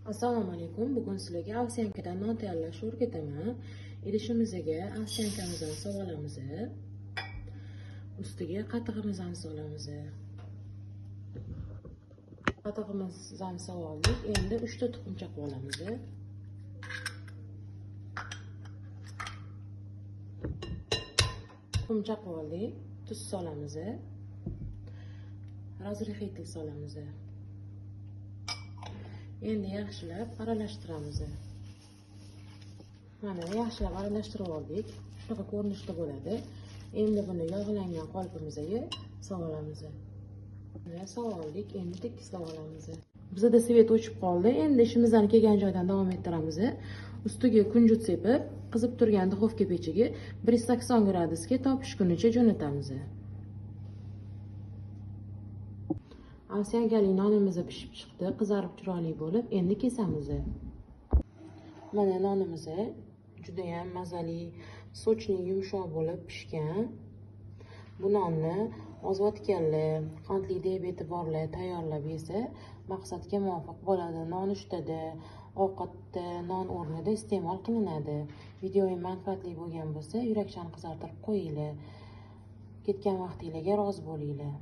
Assalomu alaykum. Bugun sizlarga ovsyankadan non tayyorlashni o'rgataman. Idishimizga ovsyankamizni solamiz. Ustiga qatig'imizni solamiz. Qatig'imizni soldik. Endi 3 ta tuxum chaqib olamiz. Tuxum chaqib oldik. Tuz solamiz. Razrixetlik solamiz. Endi yaxshilab aralashtiramiz. Mana yaxshilab aralashtirib oldik. Shunaqa ko'rinishda bo'ladi. Endi buni yog'langan qolipimizga solamiz. Mana soldik, endi tekislab olamiz. Bizda svet o'chib qoldi. Endi ishimizdan kelgan joydan davom ettiramiz. Ustiga kunjut sepib, qizib turgan duxovka pechiga 180 gradusga pishgunicha jo'natamiz. Ovsyankali nonimiz pishib chiqdi, qizarib chiroyli bo'lib, endi kesamiz. Mana nonimiz juda ham mazali, sochli, yumshoq bo'lib pishgan. Bu nonni ozvatganlar, qandli diabeti borlar tayyorlab yesa maqsadga muvofiq bo'ladi. Nonushtada, ovqatda, non o'rnida iste'mol qilinadi. Videoim manfaatli bo'lgan bo'lsa, yurakchani qizartirib qo'yinglar. Ketgan vaqtingizga rozi bo'linglar.